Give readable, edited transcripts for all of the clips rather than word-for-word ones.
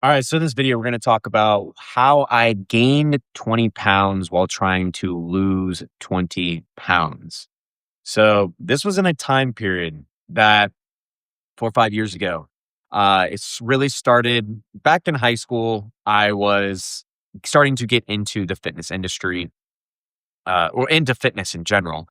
All right, so in this video, we're going to talk about how I gained 20 pounds while trying to lose 20 pounds. So, this was in a time period that 4 or 5 years ago. It's really started back in high school. I was starting to get into the fitness industry or into fitness in general.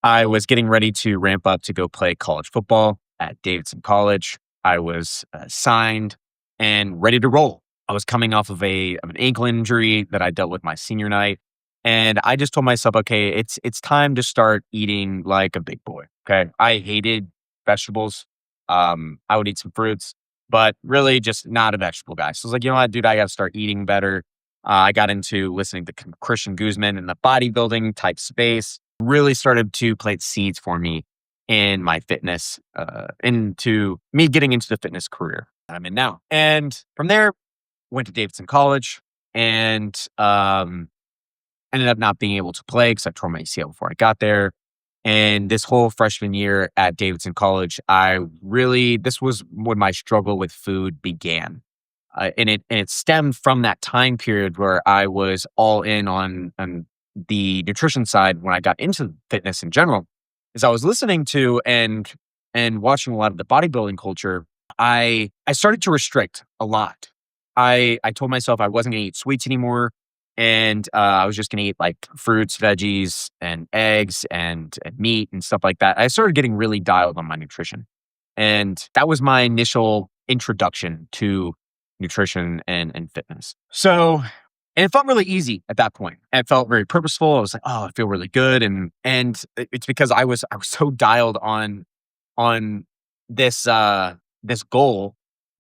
I was getting ready to ramp up to go play college football at Davidson College. I was signed and ready to roll. I was coming off of an ankle injury that I dealt with my senior night, and I just told myself, okay, it's time to start eating like a big boy. Okay, I hated vegetables. I would eat some fruits, but really just not a vegetable guy. So I was like, you know what, dude, I got to start eating better. I got into listening to Christian Guzman in the bodybuilding type space really started to plant seeds for me in my fitness, into me getting into the fitness career that I'm in now. And from there, went to Davidson College and ended up not being able to play because I tore my ACL before I got there. And this whole freshman year at Davidson College, this was when my struggle with food began. And it stemmed from that time period where I was all in on the nutrition side when I got into fitness in general. As I was listening to and watching a lot of the bodybuilding culture, I started to restrict a lot. I told myself I wasn't going to eat sweets anymore, and I was just going to eat like fruits, veggies, and eggs and meat and stuff like that. I started getting really dialed on my nutrition, and that was my initial introduction to nutrition and fitness. So, and it felt really easy at that point. It felt very purposeful. I was like, oh, I feel really good. And it's because I was so dialed on this goal,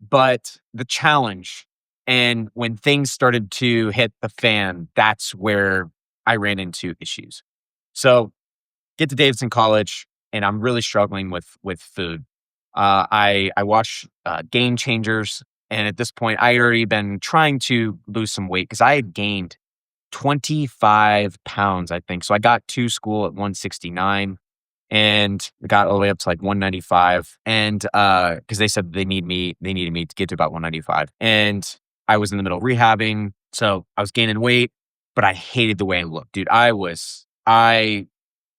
but the challenge and when things started to hit the fan, that's where I ran into issues. So get to Davidson College and I'm really struggling with food. I watched Game Changers, and at this point, I had already been trying to lose some weight because I had gained 25 pounds, I think. So I got to school at 169 and got all the way up to like 195. And because they said they needed me to get to about 195. And I was in the middle of rehabbing. So I was gaining weight, but I hated the way I looked, dude. I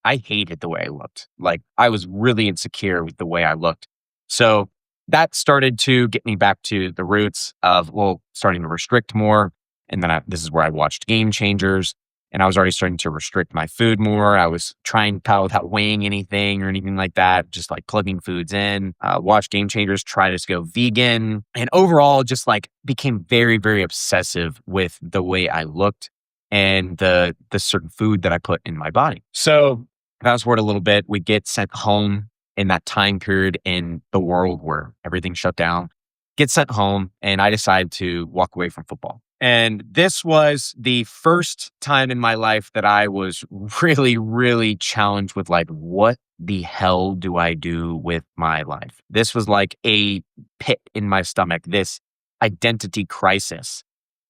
hated the way I looked. Like I was really insecure with the way I looked. So that started to get me back to the roots of, well, starting to restrict more. And then this is where I watched Game Changers and I was already starting to restrict my food more. I was trying to without weighing anything or anything like that, just like plugging foods in, watch Game Changers, try to go vegan. And overall, just like became very, very obsessive with the way I looked and the certain food that I put in my body. So fast forward a little bit, we get sent home in that time period in the world where everything shut down, get sent home, and I decided to walk away from football. And this was the first time in my life that I was really, really challenged with like, what the hell do I do with my life? This was like a pit in my stomach, this identity crisis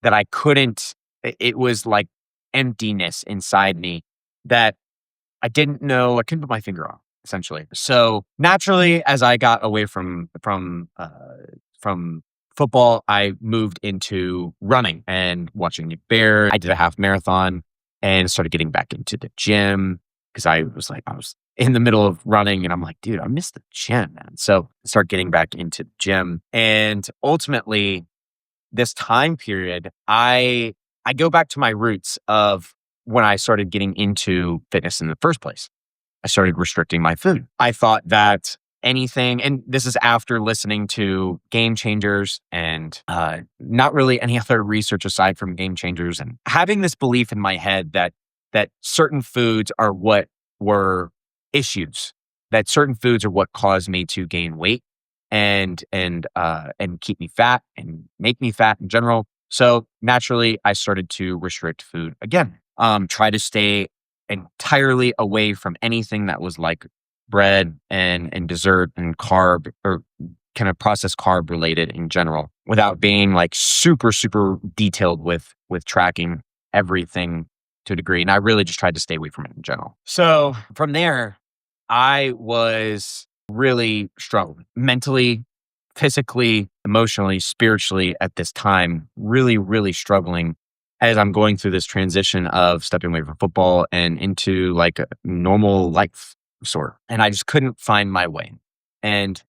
that I couldn't, it was like emptiness inside me that I couldn't put my finger on, essentially. So naturally, as I got away from football, I moved into running and watching Nick Bear. I did a half marathon and started getting back into the gym because I was in the middle of running and I'm like, dude, I miss the gym, man. So I started getting back into the gym. And ultimately, this time period, I go back to my roots of when I started getting into fitness in the first place. I started restricting my food. I thought that anything, and this is after listening to Game Changers and not really any other research aside from Game Changers, and having this belief in my head that certain foods are what were issues, that certain foods are what caused me to gain weight and keep me fat and make me fat in general. So naturally, I started to restrict food again. Try to stay entirely away from anything that was like bread and dessert and carb or kind of processed carb related in general without being like super, super detailed with tracking everything to a degree. And I really just tried to stay away from it in general. So from there, I was really struggling mentally, physically, emotionally, spiritually at this time, really, really struggling as I'm going through this transition of stepping away from football and into like a normal life sort. And I just couldn't find my way. And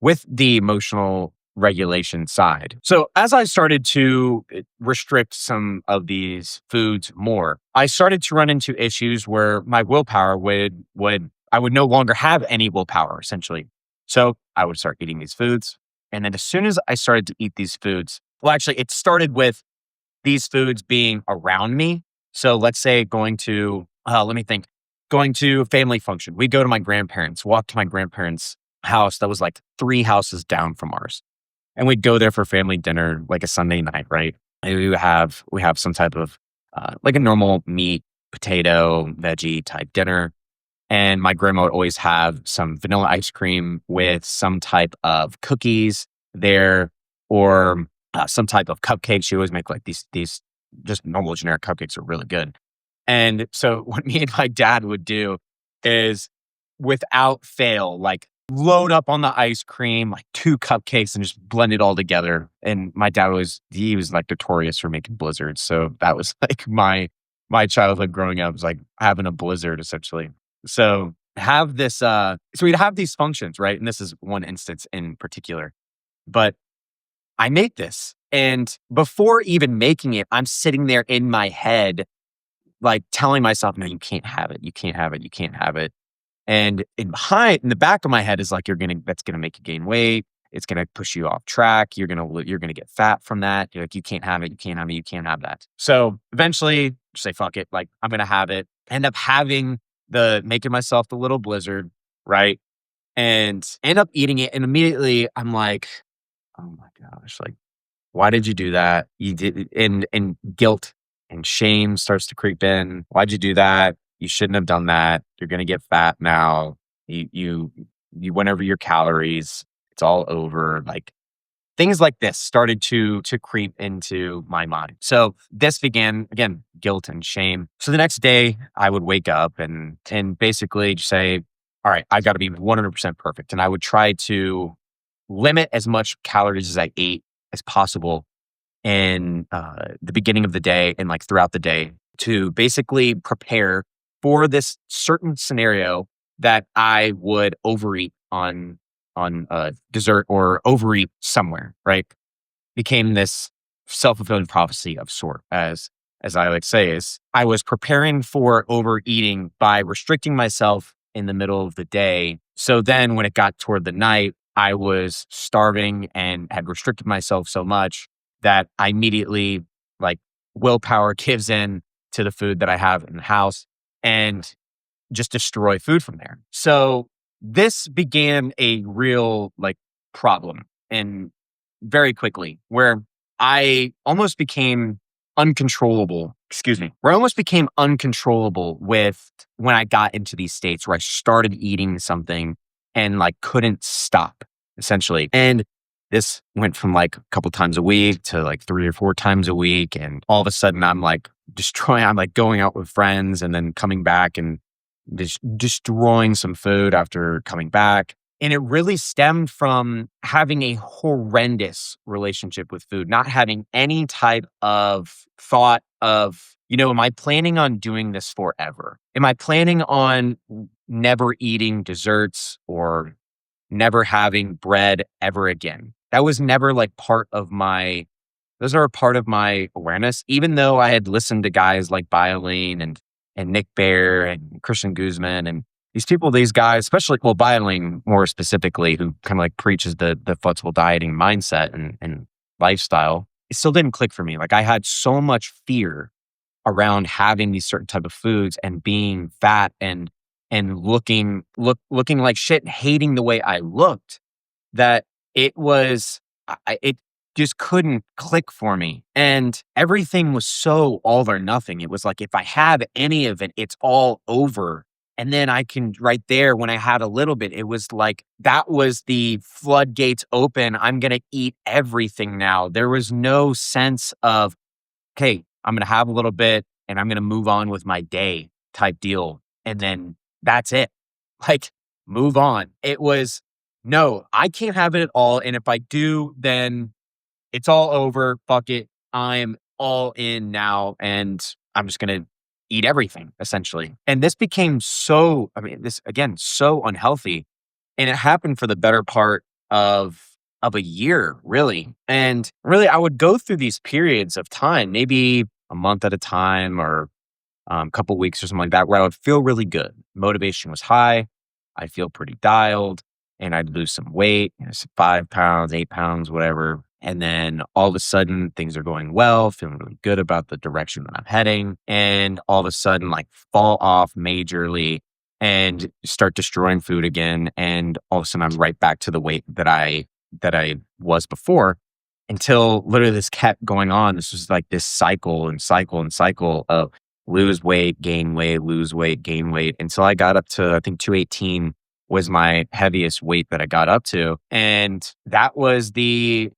with the emotional regulation side. So as I started to restrict some of these foods more, I started to run into issues where my willpower would I would no longer have any willpower essentially. So I would start eating these foods. And then as soon as I started to eat these foods, well, actually, it started with these foods being around me. So let's say let me think, going to a family function. We go to my grandparents, walk to my grandparents' house that was like 3 houses down from ours. And we'd go there for family dinner, like a Sunday night, right? And we have some type of like a normal meat, potato, veggie type dinner. And my grandma would always have some vanilla ice cream with some type of cookies there, or some type of cupcakes. She always make like these just normal generic cupcakes are really good. And so what me and my dad would do is without fail, like load up on the ice cream, like 2 cupcakes and just blend it all together. And my dad he was like notorious for making blizzards. So that was like my childhood growing up was like having a blizzard essentially. So we'd have these functions, right? And this is one instance in particular. But I make this. And before even making it, I'm sitting there in my head, like telling myself, no, you can't have it. You can't have it. You can't have it. And in the back of my head is like, that's gonna make you gain weight. It's gonna push you off track. You're gonna get fat from that. You're like, you can't have it. You can't have it. You can't have that. So eventually just say, fuck it. Like I'm gonna have it. End up making myself the little blizzard, right? And end up eating it. And immediately I'm like, oh my gosh, like, why did you do that? You did, and guilt and shame starts to creep in. Why'd you do that? You shouldn't have done that. You're gonna get fat now. You went over your calories. It's all over. Like things like this started to creep into my mind. So this began again, guilt and shame. So the next day I would wake up and basically just say, all right, I got to be 100% perfect. And I would try to limit as much calories as I ate as possible in the beginning of the day and like throughout the day to basically prepare for this certain scenario that I would overeat on dessert or overeat somewhere, right? Became this self-fulfilling prophecy of sort, as I like say, is I was preparing for overeating by restricting myself in the middle of the day. So then when it got toward the night, I was starving and had restricted myself so much that I immediately like willpower gives in to the food that I have in the house and just destroy food from there. So this began a real like problem and very quickly where I almost became where I almost became uncontrollable with when I got into these states where I started eating something and like couldn't stop essentially. And this went from like a couple times a week to like 3 or 4 times a week. And all of a sudden I'm like going out with friends and then coming back and destroying some food after coming back. And it really stemmed from having a horrendous relationship with food, not having any type of thought of, am I planning on doing this forever? Am I planning on never eating desserts or never having bread ever again? That was never like those are a part of my awareness, even though I had listened to guys like Bioline and Nick Bare and Christian Guzman and these guys, especially, well, Bioline more specifically, who kind of like preaches the flexible dieting mindset and lifestyle. It still didn't click for me. Like I had so much fear around having these certain type of foods and being fat and looking like shit and hating the way I looked that it just couldn't click for me. And everything was so all or nothing. It was like, if I have any of it, it's all over. And then I can right there when I had a little bit, it was like, that was the floodgates open. I'm going to eat everything now. There was no sense of, okay, I'm going to have a little bit and I'm going to move on with my day type deal. And then that's it. Like, move on. It was no, I can't have it all. And if I do, then it's all over. Fuck it. I'm all in now. And I'm just going to eat everything essentially. And this became so, I mean, this again, so unhealthy. And it happened for the better part of a year, really. And really, I would go through these periods of time, maybe a month at a time or couple weeks or something like that, where I would feel really good. Motivation was high. I'd feel pretty dialed and I'd lose some weight, 5 pounds, 8 pounds, whatever. And then all of a sudden things are going well, feeling really good about the direction that I'm heading. And all of a sudden, like fall off majorly and start destroying food again. And all of a sudden I'm right back to the weight that I was before until literally this kept going on. This was like this cycle and cycle and cycle of lose weight, gain weight, lose weight, gain weight until I got up to, I think 218 was my heaviest weight that I got up to. And that was I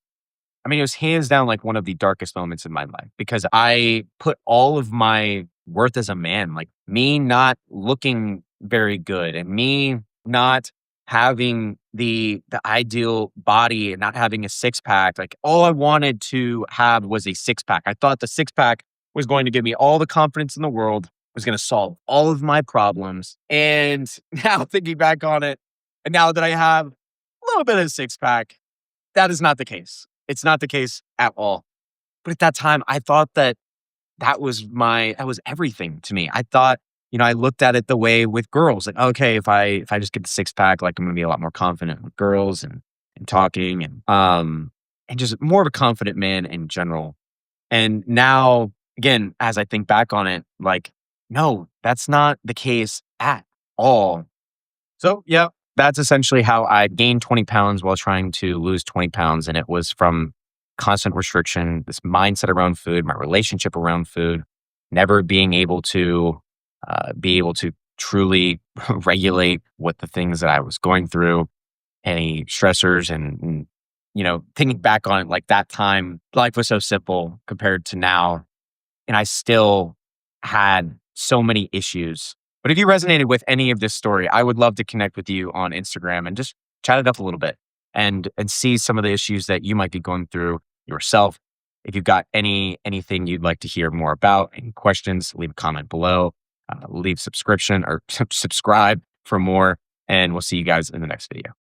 mean, it was hands down like one of the darkest moments in my life because I put all of my worth as a man, like me not looking very good and me not having the ideal body and not having a six pack. Like all I wanted to have was a six pack. I thought the six pack was going to give me all the confidence in the world, was going to solve all of my problems. And now thinking back on it, and now that I have a little bit of six pack, that is not the case. It's not the case at all. But at that time, I thought that that was everything to me. I thought, I looked at it the way with girls, like, okay, if I just get the six pack, like I'm gonna be a lot more confident with girls and talking and just more of a confident man in general. And now, again, as I think back on it, like, no, that's not the case at all. So, yeah, that's essentially how I gained 20 pounds while trying to lose 20 pounds. And it was from constant restriction, this mindset around food, my relationship around food, never being able to be able to truly regulate what the things that I was going through, any stressors, and thinking back on it, like that time, life was so simple compared to now. And I still had so many issues. But if you resonated with any of this story, I would love to connect with you on Instagram and just chat it up a little bit and see some of the issues that you might be going through yourself. If you've got anything you'd like to hear more about, any questions, leave a comment below, leave subscription or subscribe for more, and we'll see you guys in the next video.